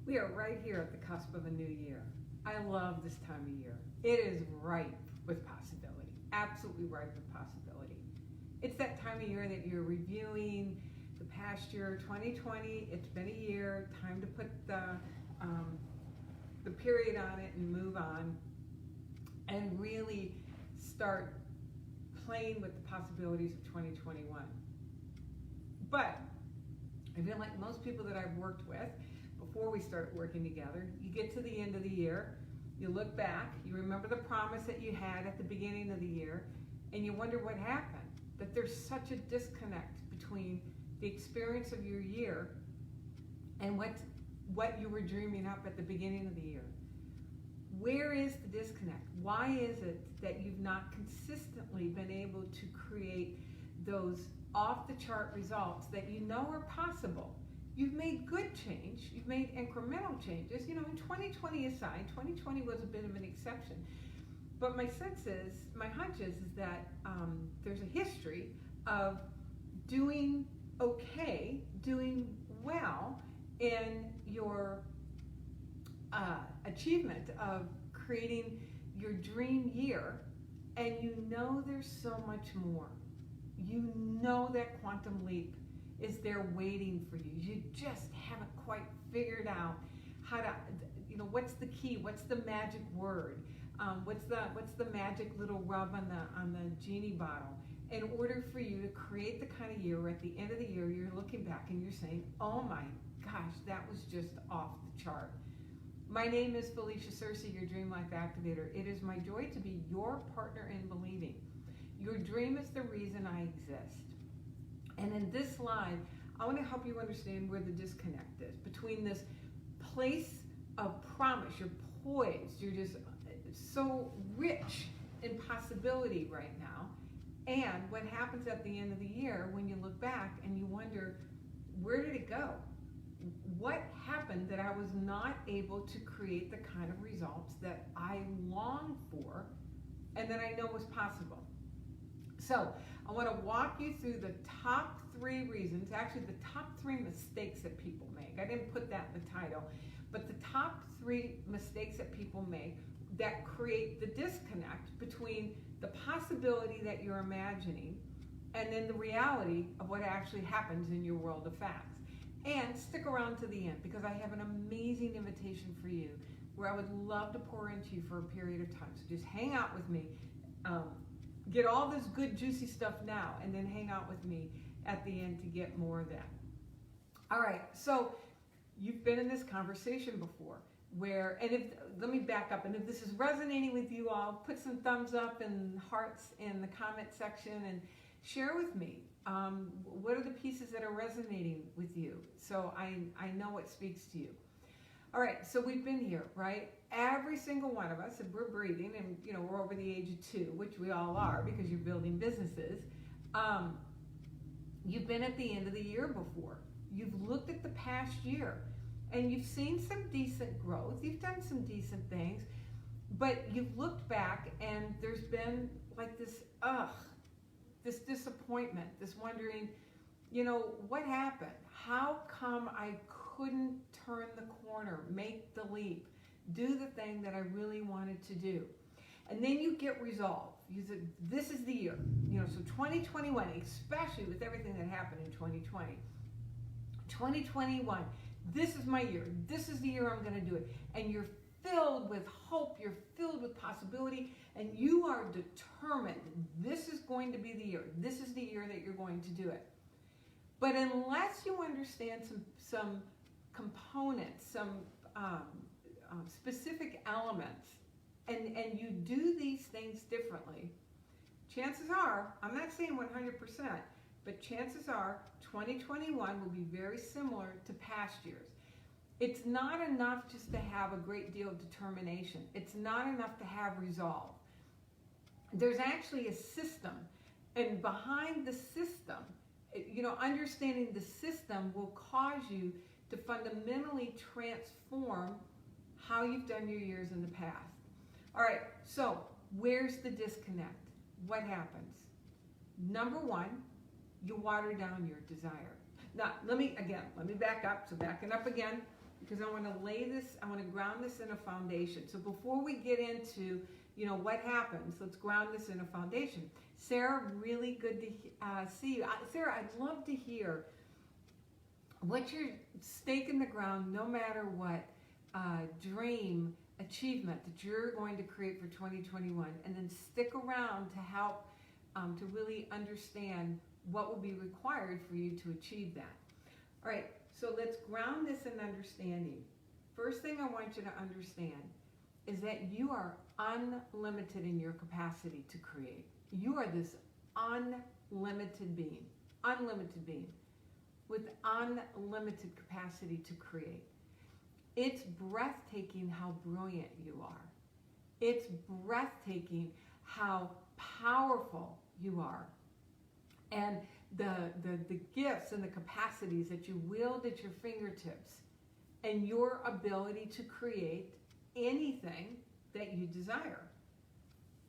We are right here at the cusp of a new year. I love this time of year. It is ripe with possibility, absolutely ripe with possibility. It's that time of year that you're reviewing the past year, 2020. It's been a year. Time to put the period on it and move on, and really start playing with the possibilities of 2021. But I feel like most people that I've worked with, before we start working together, you get to the end of the year, you look back, you remember the promise that you had at the beginning of the year, and you wonder what happened. That there's such a disconnect between the experience of your year and what you were dreaming up at the beginning of the year. Where is the disconnect? Why is it that you've not consistently been able to create those off-the-chart results that you know are possible? You've made good change. You've made incremental changes. You know, in 2020 aside, 2020 was a bit of an exception. But my sense is, my hunch is that there's a history of doing okay, doing well in your achievement of creating your dream year, and you know there's so much more. You know that quantum leap is there waiting for you. You just haven't quite figured out how to, you know, what's the key, what's the magic word, what's the magic little rub on the genie bottle, in order for you to create the kind of year where at the end of the year you're looking back and you're saying, oh my gosh, that was just off the chart. My name is Felicia Searcy, your Dream Life Activator. It is my joy to be your partner in believing. Your dream is the reason I exist. And in this live, I want to help you understand where the disconnect is between this place of promise. You're poised. You're just so rich in possibility right now. And what happens at the end of the year when you look back and you wonder, where did it go? What happened that I was not able to create the kind of results that I long for and that I know was possible? So I want to walk you through the top 3 reasons, actually the top 3 mistakes that people make. I didn't put that in the title, but the top 3 mistakes that people make that create the disconnect between the possibility that you're imagining and then the reality of what actually happens in your world of facts. And stick around to the end, because I have an amazing invitation for you where I would love to pour into you for a period of time. So just hang out with me. Get all this good juicy stuff now, and then hang out with me at the end to get more of that. All right, so you've been in this conversation before where, and let me back up, and if this is resonating with you all, put some thumbs up and hearts in the comment section and share with me. What are the pieces that are resonating with you? So I know what speaks to you. All right, so we've been here, right? Every single one of us, if we're breathing, and you know we're over the age of 2, which we all are because you're building businesses. You've been at the end of the year before. You've looked at the past year, and you've seen some decent growth. You've done some decent things, but you've looked back, and there's been like this disappointment, this wondering, you know, what happened? How come I couldn't turn the corner, make the leap, do the thing that I really wanted to do? And then you get resolved. You say, this is the year. You know, so 2021, especially with everything that happened in 2020. 2021, this is my year. This is the year I'm going to do it. And you're filled with hope. You're filled with possibility. And you are determined, this is going to be the year. This is the year that you're going to do it. But unless you understand some components, some specific elements, and you do these things differently, chances are, I'm not saying 100%, but chances are 2021 will be very similar to past years. It's not enough just to have a great deal of determination. It's not enough to have resolve. There's actually a system, and behind the system, you know, understanding the system will cause you to fundamentally transform how you've done your years in the past. All right, so where's the disconnect? What happens? Number 1, you water down your desire. Now, let me back up. So backing up again, because I want to lay this, I want to ground this in a foundation. So before we get into, what happens, let's ground this in a foundation. Sarah, really good to see you. Sarah, I'd love to hear what's your stake in the ground, no matter what dream, achievement that you're going to create for 2021, and then stick around to help to really understand what will be required for you to achieve that. All right, so let's ground this in understanding. First thing I want you to understand is that you are unlimited in your capacity to create. You are this unlimited being with unlimited capacity to create. It's breathtaking how brilliant you are. It's breathtaking how powerful you are. And the gifts and the capacities that you wield at your fingertips, and your ability to create anything that you desire.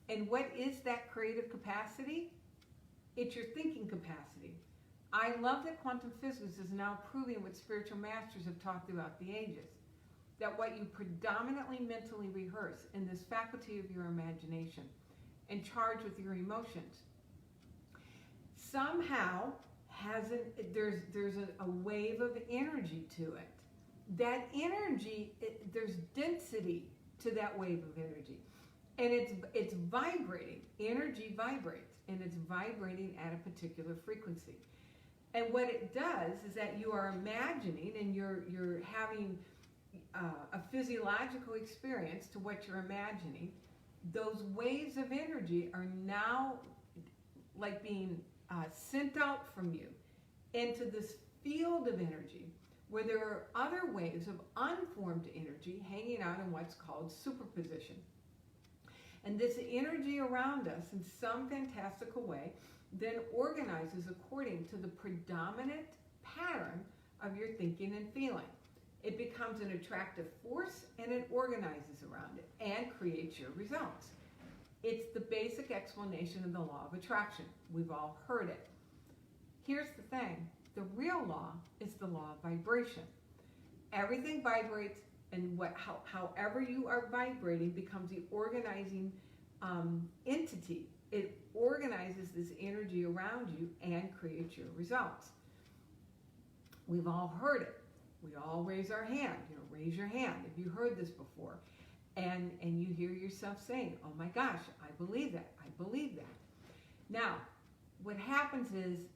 And what is that creative capacity? It's your thinking capacity. I love that quantum physics is now proving what spiritual masters have taught throughout the ages, that what you predominantly mentally rehearse in this faculty of your imagination and charge with your emotions somehow there's a wave of energy to it. That energy, there's density to that wave of energy, and it's vibrating. Energy vibrates, and it's vibrating at a particular frequency. And what it does is that you are imagining, and you're having a physiological experience to what you're imagining. Those waves of energy are now like being sent out from you into this field of energy, where there are other waves of unformed energy hanging out in what's called superposition. And this energy around us, in some fantastical way, then organizes according to the predominant pattern of your thinking and feeling. It becomes an attractive force, and it organizes around it and creates your results. It's the basic explanation of the law of attraction. We've all heard it. Here's the thing. The real law is the law of vibration. Everything vibrates, and however you are vibrating becomes the organizing entity. It organizes this energy around you and creates your results. We've all heard it. We all raise our hand. Raise your hand if you heard this before. And you hear yourself saying, oh my gosh, I believe that. I believe that. Now, what happens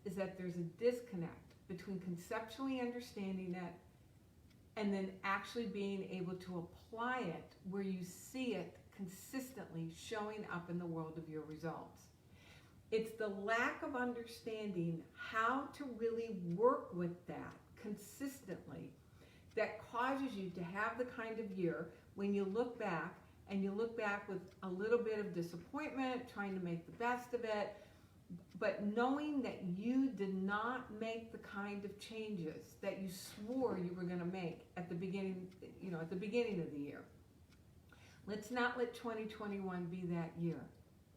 is that there's a disconnect between conceptually understanding it and then actually being able to apply it where you see it consistently showing up in the world of your results. It's the lack of understanding how to really work with that consistently that causes you to have the kind of year when you look back, and you look back with a little bit of disappointment, trying to make the best of it, but knowing that you did not make the kind of changes that you swore you were going to make at the beginning, at the beginning of the year. Let's not let 2021 be that year.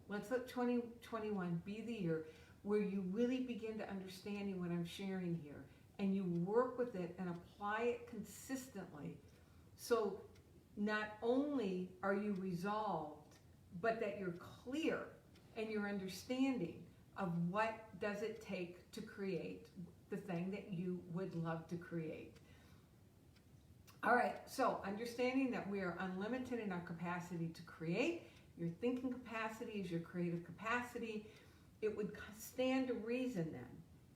Let's let 2021 be the year where you really begin to understand what I'm sharing here, and you work with it and apply it consistently. So not only are you resolved, but that you're clear and you're understanding of what does it take to create the thing that you would love to create. All right, so understanding that we are unlimited in our capacity to create, your thinking capacity is your creative capacity, it would stand to reason then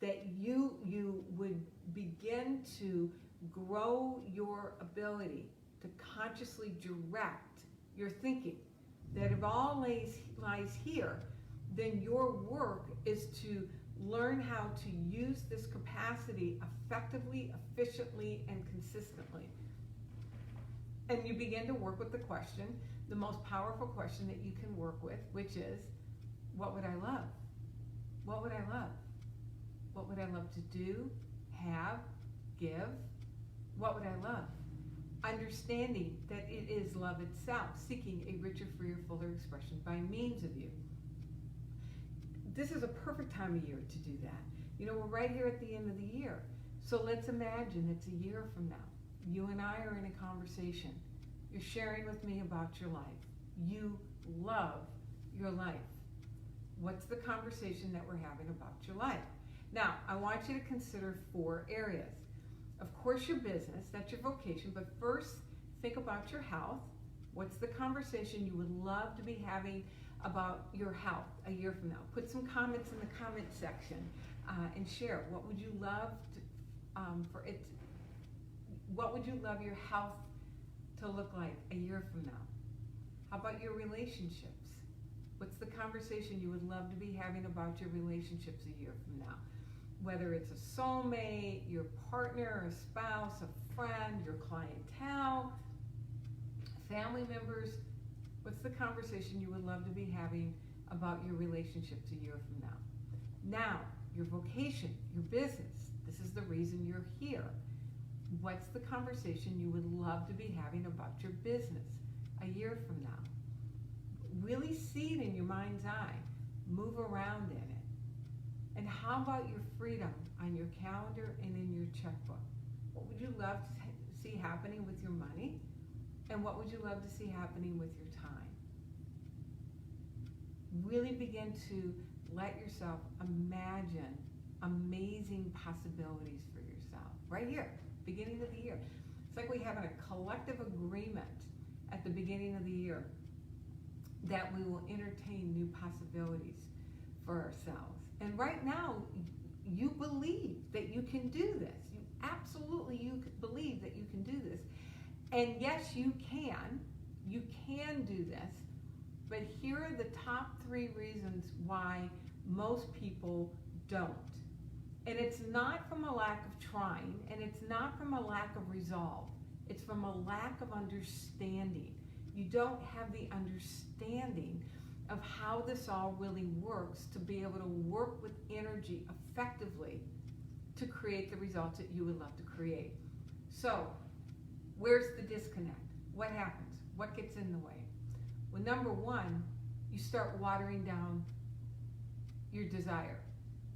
that you would begin to grow your ability to consciously direct your thinking. That if all lies here, then your work is to learn how to use this capacity effectively, efficiently, and consistently. And you begin to work with the question, the most powerful question that you can work with, which is, what would I love? What would I love? What would I love to do, have, give? What would I love? Understanding that it is love itself, seeking a richer, freer, fuller expression by means of you. This is a perfect time of year to do that. We're right here at the end of the year. So let's imagine it's a year from now. You and I are in a conversation. You're sharing with me about your life. You love your life. What's the conversation that we're having about your life? Now, I want you to consider 4 areas. Of course, your business, that's your vocation, but first, think about your health. What's the conversation you would love to be having about your health a year from now? Put some comments in the comment section and share. What would you love to, what would you love your health to look like a year from now? How about your relationships? What's the conversation you would love to be having about your relationships a year from now? Whether it's a soulmate, your partner, a spouse, a friend, your clientele, family members, what's the conversation you would love to be having about your relationships a year from now? Now, your vocation, your business, this is the reason you're here. What's the conversation you would love to be having about your business a year from now? Really see it in your mind's eye. Move around in it. And how about your freedom on your calendar and in your checkbook? What would you love to see happening with your money? And what would you love to see happening with your time? Really begin to let yourself imagine amazing possibilities for yourself. Right here, beginning of the year. It's like we have a collective agreement at the beginning of the year that we will entertain new possibilities for ourselves. And right now, you believe that you can do this. You believe that you can do this. And yes, you can. You can do this. But here are the top 3 reasons why most people don't. And it's not from a lack of trying, and it's not from a lack of resolve. It's from a lack of understanding. You don't have the understanding of how this all really works to be able to work with energy effectively to create the results that you would love to create. So, where's the disconnect? What happens? What gets in the way? Well, number 1, you start watering down your desire.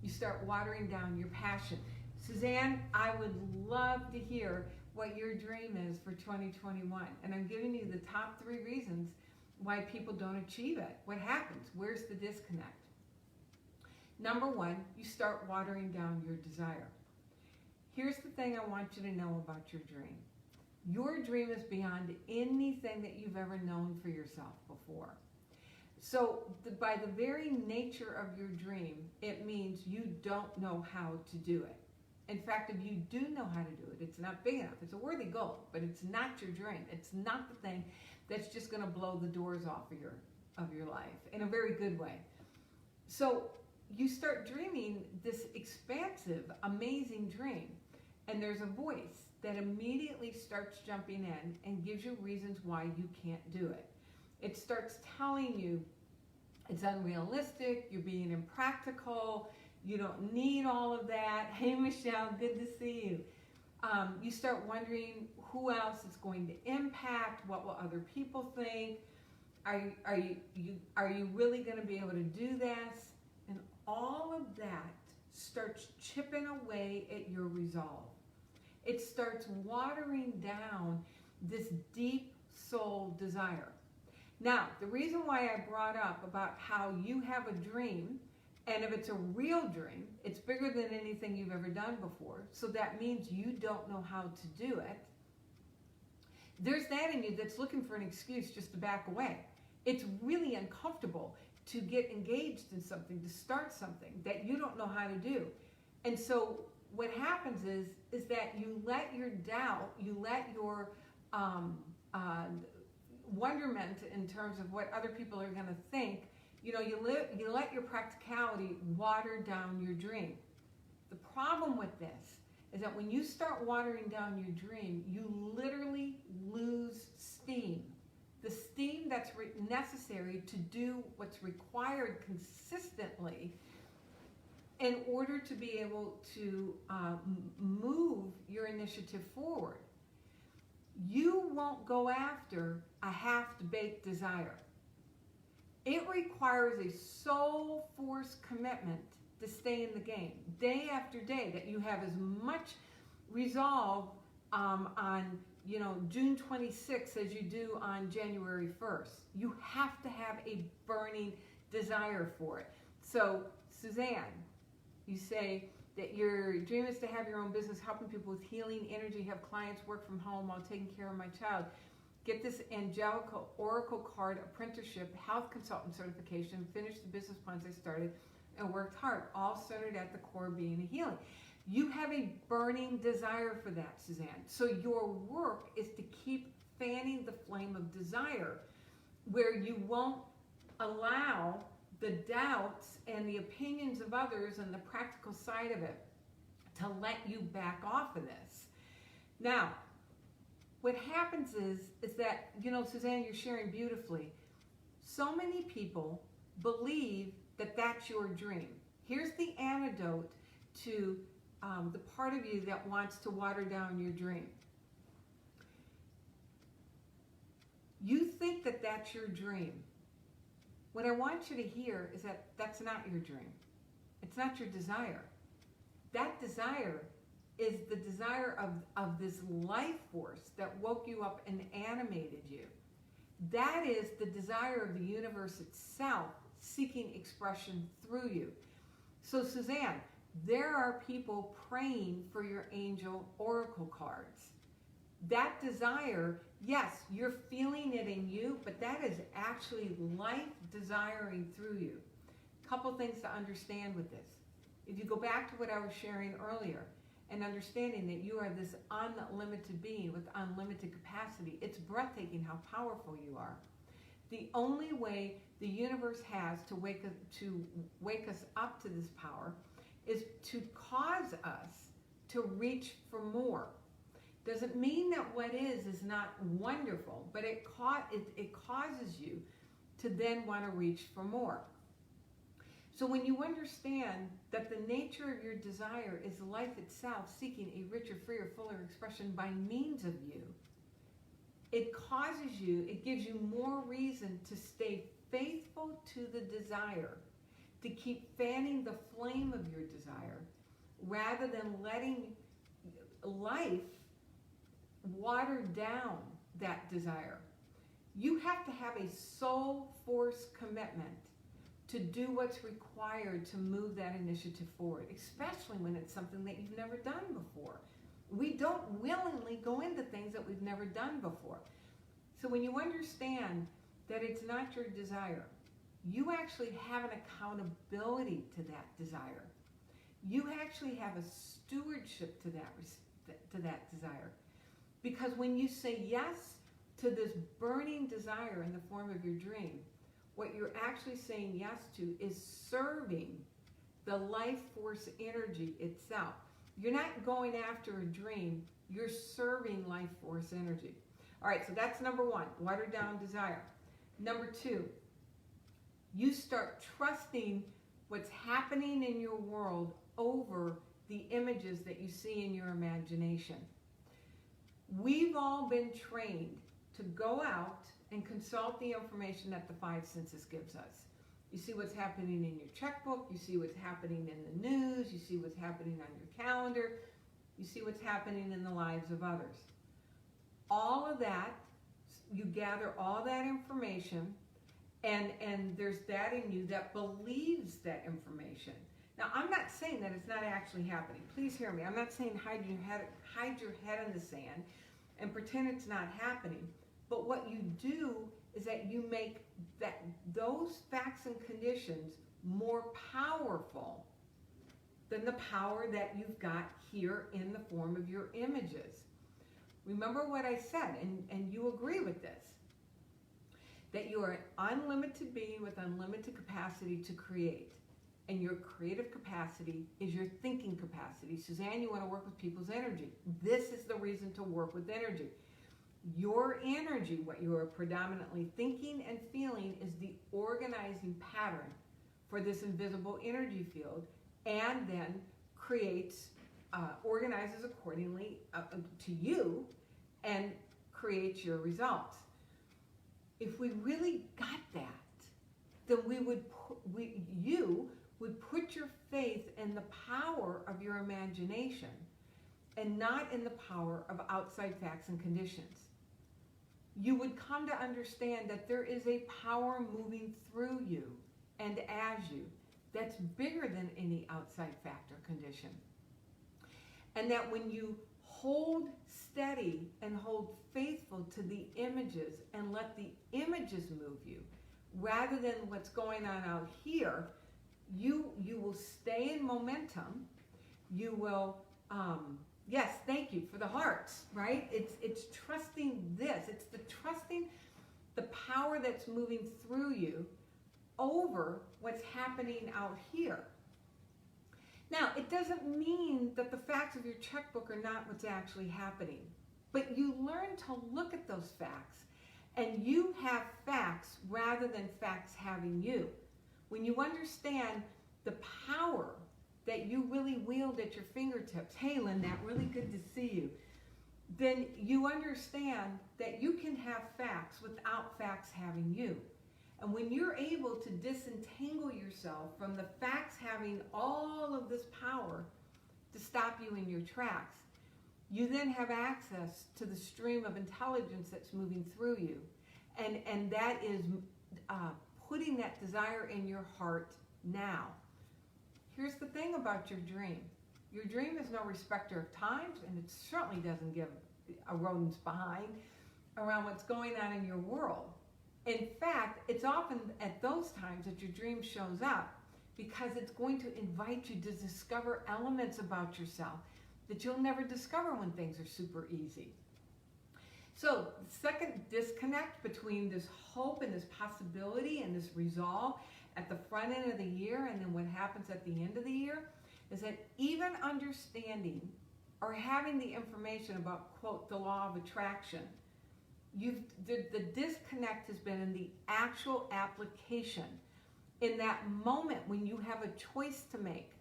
You start watering down your passion. Suzanne, I would love to hear what your dream is for 2021. And I'm giving you the top 3 reasons why people don't achieve it. What happens? Where's the disconnect? Number 1, you start watering down your desire. Here's the thing I want you to know about your dream. Your dream is beyond anything that you've ever known for yourself before. So by the very nature of your dream, it means you don't know how to do it. In fact, if you do know how to do it, it's not big enough. It's a worthy goal, but it's not your dream. It's not the thing that's just going to blow the doors off of your life in a very good way. So you start dreaming this expansive, amazing dream, and there's a voice that immediately starts jumping in and gives you reasons why you can't do it. It starts telling you it's unrealistic, you're being impractical, you don't need all of that. Hey, Michelle, good to see you. You start wondering who else it's going to impact, what will other people think, are you really going to be able to do this? And all of that starts chipping away at your resolve. It starts watering down this deep soul desire. Now, the reason why I brought up about how you have a dream, and if it's a real dream, it's bigger than anything you've ever done before, so that means you don't know how to do it. There's that in you that's looking for an excuse just to back away. It's really uncomfortable to get engaged in something, to start something that you don't know how to do. And so what happens is that you let your doubt, you let your wonderment in terms of what other people are going to think, you let your practicality water down your dream. The problem with this is that when you start watering down your dream, you literally lose steam. The steam that's necessary to do what's required consistently in order to be able to move your initiative forward. You won't go after a half-baked desire. It requires a soul force commitment to stay in the game day after day, that you have as much resolve on, June 26th as you do on January 1st. You have to have a burning desire for it. So, Suzanne, you say that your dream is to have your own business, helping people with healing energy, have clients work from home while taking care of my child. Get this angelical oracle card apprenticeship, health consultant certification, finish the business plans I started, and worked hard, all centered at the core being a healing. You have a burning desire for that, Suzanne. So your work is to keep fanning the flame of desire, where you won't allow the doubts and the opinions of others and the practical side of it to let you back off of this. Now, what happens is that, Suzanne, you're sharing beautifully. So many people believe that that's your dream. Here's the antidote to the part of you that wants to water down your dream. You think that that's your dream. What I want you to hear is that that's not your dream. It's not your desire. That desire is the desire of this life force that woke you up and animated you. That is the desire of the universe itself seeking expression through you. So, Suzanne, there are people praying for your angel oracle cards. That desire, yes, you're feeling it in you, but that is actually life desiring through you. Couple things to understand with this. If you go back to what I was sharing earlier, and understanding that you are this unlimited being with unlimited capacity, it's breathtaking how powerful you are. The only way the universe has to wake us up to this power is to cause us to reach for more. Doesn't mean that what is not wonderful, but it causes you to then want to reach for more. So when you understand that the nature of your desire is life itself seeking a richer, freer, fuller expression by means of you, it gives you more reason to stay faithful to the desire, to keep fanning the flame of your desire, rather than letting life water down that desire. You have to have a soul force commitment to do what's required to move that initiative forward, especially when it's something that you've never done before. We don't willingly go into things that we've never done before. So when you understand that it's not your desire, you actually have an accountability to that desire. You actually have a stewardship to that desire. Because when you say yes to this burning desire in the form of your dream, what you're actually saying yes to is serving the life force energy itself. You're not going after a dream, you're serving life force energy. All right, so that's number one, watered down desire. Number two, you start trusting what's happening in your world over the images that you see in your imagination. We've all been trained to go out and consult the information that the five senses gives us. You see what's happening in your checkbook, you see what's happening in the news, you see what's happening on your calendar, you see what's happening in the lives of others. All of that, you gather all that information, and there's that in you that believes that information. Now, I'm not saying that it's not actually happening. Please hear me. I'm not saying hide your head in the sand and pretend it's not happening. But what you do is that you make those facts and conditions more powerful than the power that you've got here in the form of your images. Remember what I said, and you agree with this, that you are an unlimited being with unlimited capacity to create. And your creative capacity is your thinking capacity. Suzanne, you want to work with people's energy. This is the reason to work with energy. Your energy, what you are predominantly thinking and feeling, is the organizing pattern for this invisible energy field, and then creates, organizes accordingly to you and creates your results. If we really got that, then you would put your faith in the power of your imagination and not in the power of outside facts and conditions. You would come to understand that there is a power moving through you and as you that's bigger than any outside fact or condition. And that when you hold steady and hold faithful to the images and let the images move you, rather than what's going on out here, you will stay in momentum. You will, yes, thank you for the hearts, right? It's trusting this. It's the trusting the power that's moving through you over what's happening out here. Now, it doesn't mean that the facts of your checkbook are not what's actually happening, but you learn to look at those facts, and you have facts rather than facts having you. When you understand the power that you really wield at your fingertips, hey Lynette, really good to see you, then you understand that you can have facts without facts having you. And when you're able to disentangle yourself from the facts having all of this power to stop you in your tracks, you then have access to the stream of intelligence that's moving through you. And that is putting that desire in your heart now. Here's the thing about your dream. Your dream is no respecter of times, and it certainly doesn't give a rodent's behind around what's going on in your world. In fact, it's often at those times that your dream shows up because it's going to invite you to discover elements about yourself that you'll never discover when things are super easy. So, the second disconnect between this hope and this possibility and this resolve at the front end of the year and then what happens at the end of the year is that even understanding or having the information about, quote, the law of attraction, the disconnect has been in the actual application. In that moment when you have a choice to make,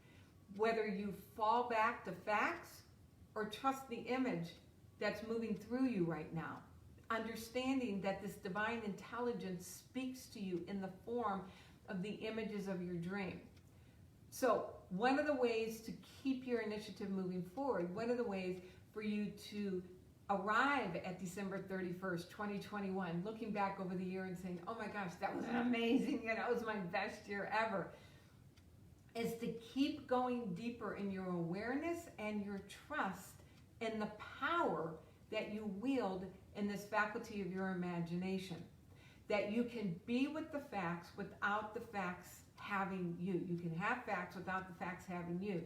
whether you fall back to facts or trust the image that's moving through you right now. Understanding that this divine intelligence speaks to you in the form of the images of your dream. So one of the ways to keep your initiative moving forward, one of the ways for you to arrive at December 31st, 2021, looking back over the year and saying, oh my gosh, that was amazing, it was my best year ever, is to keep going deeper in your awareness and your trust in the power that you wield in this faculty of your imagination. That you can be with the facts without the facts having you. You can have facts without the facts having you.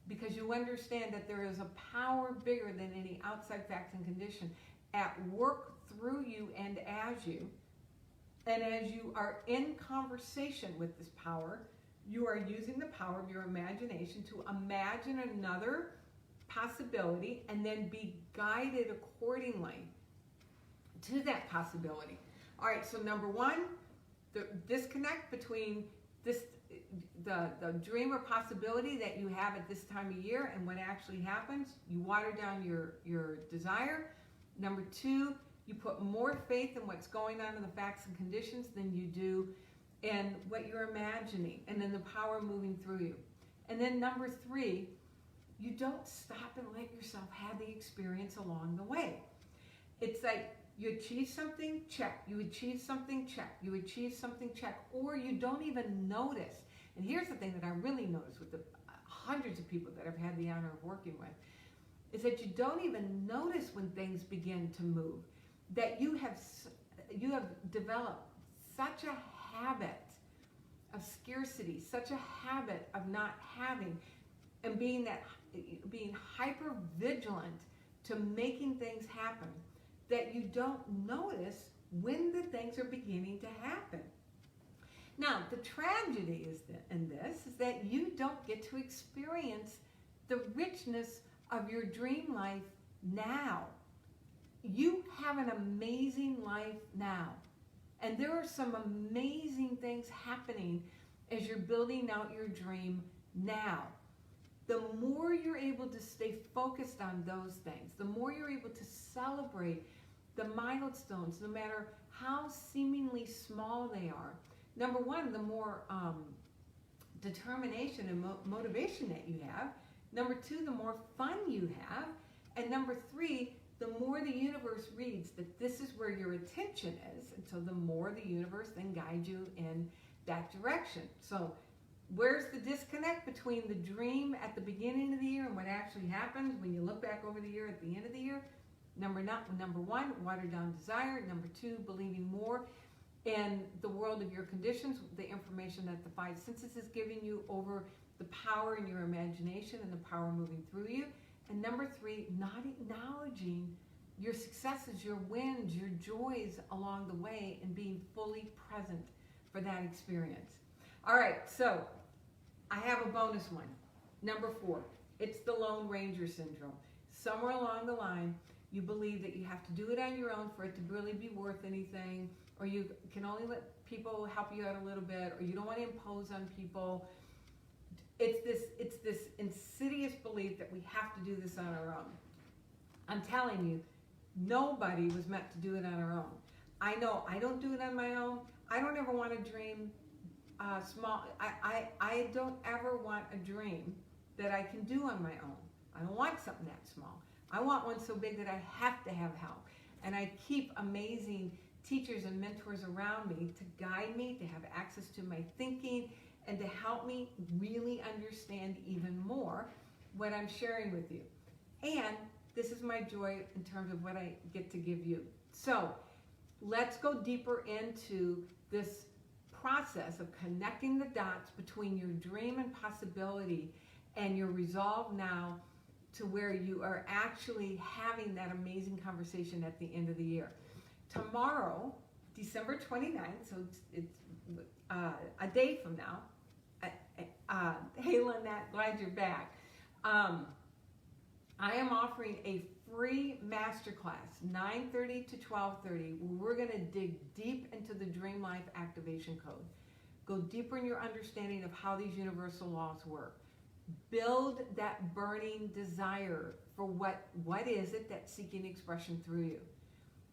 Because you understand that there is a power bigger than any outside facts and condition at work through you and as you. And as you are in conversation with this power, you are using the power of your imagination to imagine another possibility and then be guided accordingly to that possibility. All right, so number one, the disconnect between the dream or possibility that you have at this time of year and what actually happens. You water down your desire. Number two, you put more faith in what's going on in the facts and conditions than you do in what you're imagining and then the power moving through you. And then number three, you don't stop and let yourself have the experience along the way. It's like you achieve something, check. You achieve something, check. You achieve something, check. Or you don't even notice. And here's the thing that I really notice with the hundreds of people that I've had the honor of working with, is that you don't even notice when things begin to move. That you have developed such a habit of scarcity, such a habit of not having, and being hyper vigilant to making things happen, that you don't notice when the things are beginning to happen. Now, the tragedy in this is that you don't get to experience the richness of your dream life now. You have an amazing life now. And there are some amazing things happening as you're building out your dream now. The more you're able to stay focused on those things, the more you're able to celebrate the milestones, no matter how seemingly small they are. Number one, the more determination and motivation that you have. Number two, the more fun you have. And number 3, the more the universe reads that this is where your attention is, and so the more the universe then guides you in that direction. So where's the disconnect between the dream at the beginning of the year and what actually happens when you look back over the year at the end of the year? Number 1, watered down desire. Number 2, believing more in the world of your conditions, the information that the 5 senses is giving you over the power in your imagination and the power moving through you. And number 3, not acknowledging your successes, your wins, your joys along the way, and being fully present for that experience. All right, so I have a bonus one. Number 4, it's the Lone Ranger syndrome. Somewhere along the line, you believe that you have to do it on your own for it to really be worth anything, or you can only let people help you out a little bit, or you don't want to impose on people. It's this insidious belief that we have to do this on our own. I'm telling you, nobody was meant to do it on our own. I know I don't do it on my own. I don't ever want to dream small. I don't ever want a dream that I can do on my own. I don't want something that small. I want one so big that I have to have help. And I keep amazing teachers and mentors around me to guide me, to have access to my thinking, and to help me really understand even more what I'm sharing with you. And this is my joy in terms of what I get to give you. So let's go deeper into this process of connecting the dots between your dream and possibility and your resolve now to where you are actually having that amazing conversation at the end of the year. Tomorrow, December 29th, so it's a day from now. Hey Lynette, glad you're back. I am offering a free masterclass, 9:30 to 12:30, where we're going to dig deep into the Dream Life Activation Code. Go deeper in your understanding of how these universal laws work. Build that burning desire for what is it that's seeking expression through you.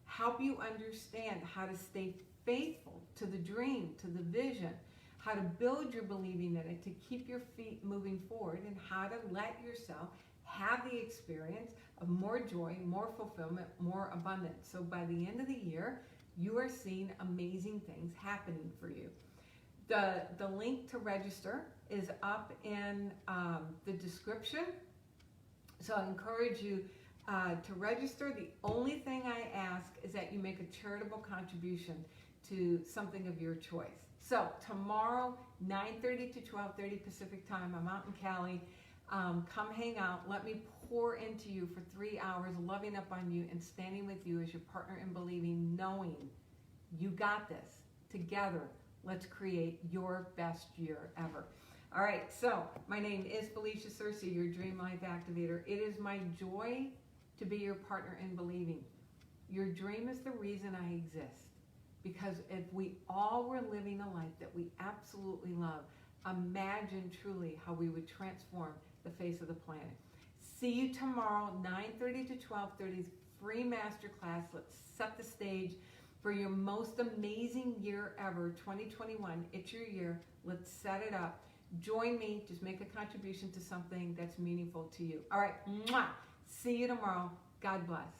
Help you understand how to stay faithful to the dream, to the vision, how to build your believing in it to keep your feet moving forward, and how to let yourself have the experience of more joy, more fulfillment, more abundance. So by the end of the year, you are seeing amazing things happening for you. The link to register is up in the description. So I encourage you to register. The only thing I ask is that you make a charitable contribution to something of your choice. So tomorrow, 9:30 to 12:30 Pacific time, I'm out in Cali. Come hang out. Let me pour into you for 3 hours, loving up on you and standing with you as your partner in believing, knowing you got this. Together, let's create your best year ever. All right, so my name is Felicia Searcy, your Dream Life Activator. It is my joy to be your partner in believing. Your dream is the reason I exist. Because if we all were living a life that we absolutely love, imagine truly how we would transform the face of the planet. See you tomorrow, 9:30 to 12:30, free masterclass. Let's set the stage for your most amazing year ever, 2021. It's your year. Let's set it up. Join me. Just make a contribution to something that's meaningful to you. All right. Mwah. See you tomorrow. God bless.